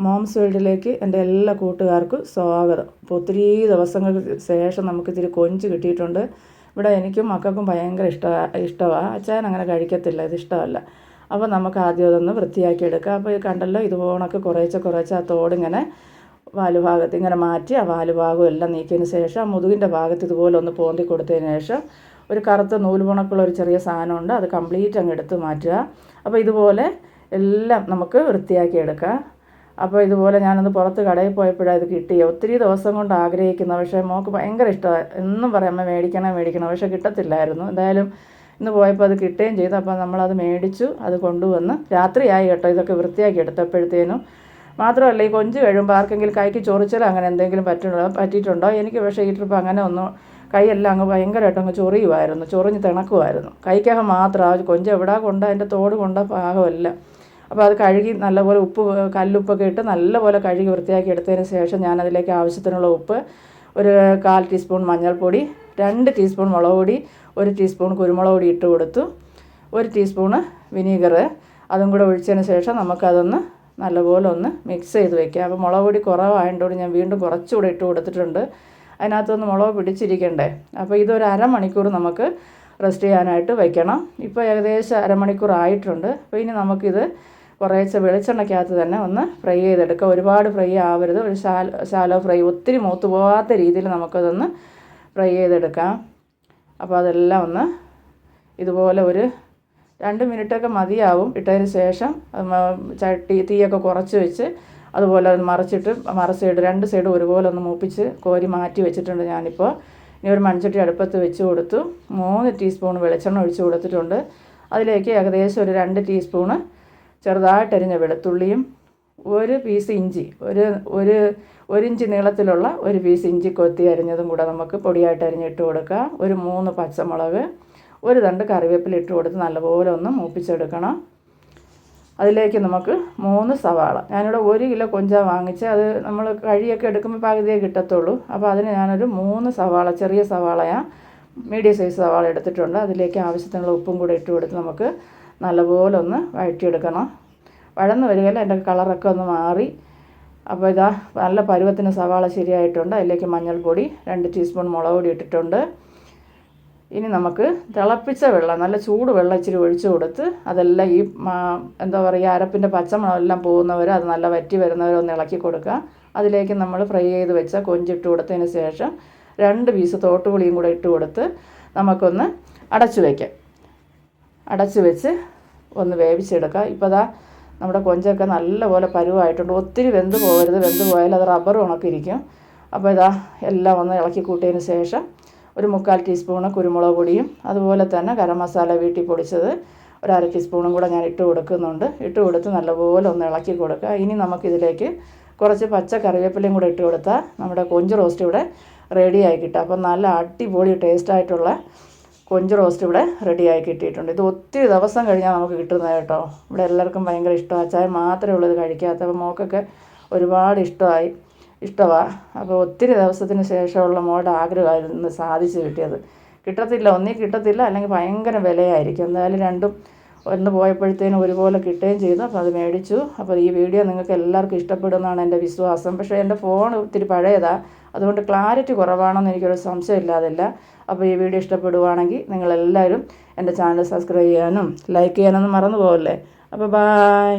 Moms വേൾഡിലേക്ക് എൻ്റെ എല്ലാ കൂട്ടുകാർക്കും സ്വാഗതം. അപ്പോൾ ഒത്തിരി ദിവസങ്ങൾക്ക് ശേഷം നമുക്ക് ഇത്തിരി കൊഞ്ച് കിട്ടിയിട്ടുണ്ട്. ഇവിടെ എനിക്കും മക്കൾക്കും ഭയങ്കര ഇഷ്ടമാണ്. അച്ചായൻ അങ്ങനെ കഴിക്കത്തില്ല, ഇത് ഇഷ്ടമല്ല. അപ്പോൾ നമുക്ക് ആദ്യം അതൊന്ന് വൃത്തിയാക്കി എടുക്കാം. അപ്പോൾ കണ്ടല്ലോ, ഇതുപോണൊക്കെ കുറേശ്ശെ ആ തോടിങ്ങനെ വാലുഭാഗത്ത് ഇങ്ങനെ മാറ്റി ആ വാലുഭാഗം എല്ലാം നീക്കിയതിന് ശേഷം ആ മുതുകിൻ്റെ ഭാഗത്ത് ഇതുപോലെ ഒന്ന് പോന്തി കൊടുത്തതിന് ശേഷം ഒരു കറുത്ത നൂല് പോണക്കുള്ള ഒരു ചെറിയ സാധനമുണ്ട്, അത് കംപ്ലീറ്റ് അങ്ങ് എടുത്ത് മാറ്റുക. അപ്പോൾ ഇതുപോലെ എല്ലാം നമുക്ക് വൃത്തിയാക്കി എടുക്കാം. അപ്പോൾ ഇതുപോലെ ഞാനൊന്ന് പുറത്ത് കടയിൽ പോയപ്പോഴാണ് ഇത് കിട്ടിയത്. ഒത്തിരി ദിവസം കൊണ്ട് ആഗ്രഹിക്കുന്ന, പക്ഷേ മോൾക്ക് ഭയങ്കര ഇഷ്ടമാണ്. എന്നും പറയാം മേടിക്കണം, പക്ഷേ കിട്ടത്തില്ലായിരുന്നു. എന്തായാലും ഇന്ന് പോയപ്പോൾ അത് കിട്ടുകയും ചെയ്തു. അപ്പോൾ നമ്മളത് മേടിച്ചു, അത് കൊണ്ടുവന്ന് രാത്രിയായി കേട്ടോ ഇതൊക്കെ വൃത്തിയാക്കി എടുത്തപ്പോഴത്തേനും. മാത്രമല്ല, ഈ കൊഞ്ച് കഴിയുമ്പോൾ ആർക്കെങ്കിലും കൈക്ക് ചൊറിച്ചലോ അങ്ങനെ എന്തെങ്കിലും പറ്റിയിട്ടുണ്ടോ? എനിക്ക് പക്ഷേ ഈ ട്രിപ്പ് അങ്ങനെ ഒന്നും, കൈയെല്ലാം അങ്ങ് ഭയങ്കരമായിട്ട് അങ്ങ് ചൊറിഞ്ഞ് തിണക്കുമായിരുന്നു. കൈക്കകം മാത്രം ആ കൊഞ്ച് എവിടെ കൊണ്ട് അതിൻ്റെ തോട് കൊണ്ട പാകമല്ല. അപ്പോൾ അത് കഴുകി നല്ലപോലെ കല്ലുപ്പൊക്കെ ഇട്ട് നല്ലപോലെ കഴുകി വൃത്തിയാക്കി എടുത്തതിന് ശേഷം ഞാനതിലേക്ക് ആവശ്യത്തിനുള്ള ഉപ്പ്, ഒരു 1/4 ടീസ്പൂൺ മഞ്ഞൾപ്പൊടി, 2 ടീസ്പൂൺ മുളക് പൊടി, 1 ടീസ്പൂൺ കുരുമുളക് പൊടി ഇട്ട് കൊടുത്തു, 1 ടീസ്പൂണ് വിനീഗർ അതും കൂടെ ഒഴിച്ചതിന് ശേഷം നമുക്കതൊന്ന് നല്ലപോലെ ഒന്ന് മിക്സ് ചെയ്ത് വയ്ക്കാം. അപ്പോൾ മുളക് പൊടി കുറവായതുകൊണ്ട് ഞാൻ വീണ്ടും കുറച്ചുകൂടെ ഇട്ട് കൊടുത്തിട്ടുണ്ട്. അതിനകത്തൊന്ന് മുളക് പിടിച്ചിരിക്കണ്ടേ. അപ്പോൾ ഇതൊരു അരമണിക്കൂർ നമുക്ക് റെസ്റ്റ് ചെയ്യാനായിട്ട് വയ്ക്കണം. ഇപ്പോൾ ഏകദേശം അരമണിക്കൂർ ആയിട്ടുണ്ട്. അപ്പോൾ ഇനി നമുക്കിത് കുറേശ്ശെ വെളിച്ചെണ്ണയ്ക്കകത്ത് തന്നെ ഒന്ന് ഫ്രൈ ചെയ്തെടുക്കുക. ഒരുപാട് ഫ്രൈ ആവരുത്, ഒരു ശാലോ ഫ്രൈ, ഒത്തിരി മൂത്ത് പോകാത്ത രീതിയിൽ നമുക്കതൊന്ന് ഫ്രൈ ചെയ്തെടുക്കാം. അപ്പോൾ അതെല്ലാം ഒന്ന് ഇതുപോലെ ഒരു 2 മിനിറ്റൊക്കെ മതിയാവും. ഇട്ടതിന് ശേഷം തീയൊക്കെ കുറച്ച് വെച്ച് അതുപോലെ മറിച്ചിട്ട് സൈഡ് 2 സൈഡും ഒരുപോലെ ഒന്ന് മൂപ്പിച്ച് കോരി മാറ്റി വെച്ചിട്ടുണ്ട് ഞാനിപ്പോൾ. ഇനി ഒരു മൺചട്ടി അടുപ്പത്ത് വെച്ച് കൊടുത്തു. 3 ടീസ്പൂൺ വെളിച്ചെണ്ണ ഒഴിച്ച് കൊടുത്തിട്ടുണ്ട്. അതിലേക്ക് ഏകദേശം ഒരു 2 ടീസ്പൂണ് ചെറുതായിട്ടരിഞ്ഞ വെളുത്തുള്ളിയും, 1 പീസ് ഇഞ്ചി, ഒരു ഇഞ്ച് നീളത്തിലുള്ള 1 പീസ് ഇഞ്ചി കൊത്തി അരിഞ്ഞതും കൂടെ നമുക്ക് പൊടിയായിട്ട് അരിഞ്ഞിട്ട് കൊടുക്കുക. ഒരു 3 പച്ചമുളക്, 1 തണ്ട് കറിവേപ്പില ഇട്ട് കൊടുത്ത് നല്ലപോലെ ഒന്ന് മൂപ്പിച്ചെടുക്കണം. അതിലേക്ക് നമുക്ക് 3 സവാള, ഞാനിവിടെ 1 കിലോ കൊഞ്ചാണ് വാങ്ങിച്ച്, അത് നമ്മൾ കഴിയൊക്കെ എടുക്കുമ്പോൾ പകുതിയേ കിട്ടത്തുള്ളൂ. അപ്പോൾ അതിന് ഞാനൊരു 3 സവാള, ചെറിയ സവാളയാണ്, മീഡിയം സൈസ് സവാള എടുത്തിട്ടുണ്ട്. അതിലേക്ക് ആവശ്യത്തിനുള്ള ഉപ്പും കൂടെ ഇട്ട് കൊടുത്ത് നമുക്ക് നല്ലപോലെ ഒന്ന് വഴറ്റിയെടുക്കണം. വഴന്ന് വരികയില്ല, അതിൻ്റെ കളറൊക്കെ ഒന്ന് മാറി. അപ്പോൾ ഇതാ നല്ല പരുവത്തിന് സവാള ശരിയായിട്ടുണ്ട്. അതിലേക്ക് മഞ്ഞൾപ്പൊടി, 2 ടീസ്പൂൺ മുളക് പൊടി ഇട്ടിട്ടുണ്ട്. ഇനി നമുക്ക് തിളപ്പിച്ച വെള്ളം, നല്ല ചൂട് വെള്ളം ഇച്ചിരി ഒഴിച്ച് കൊടുത്ത് അതെല്ലാം ഈ അരപ്പിൻ്റെ പച്ചമണം എല്ലാം പോകുന്നവരെ, അത് നല്ല വറ്റി വരുന്നവരെ ഒന്ന് ഇളക്കി കൊടുക്കുക. അതിലേക്ക് നമ്മൾ ഫ്രൈ ചെയ്ത് വെച്ച കൊഞ്ചിട്ട് കൊടുത്തതിന് ശേഷം 2 പീസ് തോട്ടുപുളിയും കൂടെ ഇട്ട് കൊടുത്ത് നമുക്കൊന്ന് അടച്ചു വയ്ക്കാം. അടച്ചു വെച്ച് ഒന്ന് വേവിച്ചെടുക്കുക. ഇപ്പോൾ ദാ നമ്മുടെ കൊഞ്ചൊക്കെ നല്ലപോലെ പരുവായിട്ടുണ്ട്. ഒത്തിരി വെന്ത് പോകരുത്, വെന്ത് പോയാൽ അത് റബ്ബർ ഉണക്കിരിക്കും. അപ്പോൾ ഇതാ എല്ലാം ഒന്ന് ഇളക്കി കൂട്ടിയതിന് ശേഷം ഒരു 3/4 ടീസ്പൂണ് കുരുമുളക് പൊടിയും അതുപോലെ തന്നെ ഗരം മസാല വീട്ടിൽ പൊടിച്ചത് ഒരു 1/2 ടീസ്പൂണും കൂടെ ഞാൻ ഇട്ട് കൊടുക്കുന്നുണ്ട്. ഇട്ട് കൊടുത്ത് നല്ലപോലെ ഒന്ന് ഇളക്കി കൊടുക്കുക. ഇനി നമുക്കിതിലേക്ക് കുറച്ച് പച്ച കറിവേപ്പിലയും കൂടെ ഇട്ട് കൊടുത്താൽ നമ്മുടെ കൊഞ്ച് റോസ്റ്റ് ഇവിടെ റെഡിയായി കിട്ടും. അപ്പം നല്ല അടിപൊളി ടേസ്റ്റായിട്ടുള്ള കൊഞ്ച് റോസ്റ്റ് ഇവിടെ റെഡിയായി കിട്ടിയിട്ടുണ്ട്. ഇത് ഒത്തിരി ദിവസം കഴിഞ്ഞാൽ നമുക്ക് കിട്ടുന്നത് കേട്ടോ. ഇവിടെ എല്ലാവർക്കും ഭയങ്കര ഇഷ്ടമാണ്. ചായ മാത്രമേ ഉള്ളൂ ഇത് കഴിക്കാത്ത. അപ്പോൾ മോക്കൊക്കെ ഒരുപാട് ഇഷ്ടമാണ്. അപ്പോൾ ഒത്തിരി ദിവസത്തിന് ശേഷമുള്ള മോളുടെ ആഗ്രഹമായിരുന്നു സാധിച്ചു കിട്ടിയത്. ഒന്നീ കിട്ടത്തില്ല, അല്ലെങ്കിൽ ഭയങ്കര വിലയായിരിക്കും. എന്തായാലും രണ്ടും ഒന്ന് പോയപ്പോഴത്തേനും ഒരുപോലെ കിട്ടുകയും ചെയ്തു. അപ്പോൾ അത് മേടിച്ചു. അപ്പോൾ ഈ വീഡിയോ നിങ്ങൾക്ക് എല്ലാവർക്കും ഇഷ്ടപ്പെടുമെന്നാണ് എൻ്റെ വിശ്വാസം. പക്ഷേ എൻ്റെ ഫോൺ ഒത്തിരി പഴയതാണ്, അതുകൊണ്ട് ക്ലാരിറ്റി കുറവാണെന്ന് എനിക്കൊരു സംശയം ഇല്ലാതില്ല. അപ്പോൾ ഈ വീഡിയോ ഇഷ്ടപ്പെടുവാണെങ്കിൽ നിങ്ങളെല്ലാവരും എൻ്റെ ചാനൽ സബ്സ്ക്രൈബ് ചെയ്യാനും ലൈക്ക് ചെയ്യാനൊന്നും മറന്നു പോകല്ലേ. അപ്പോൾ ബായ്.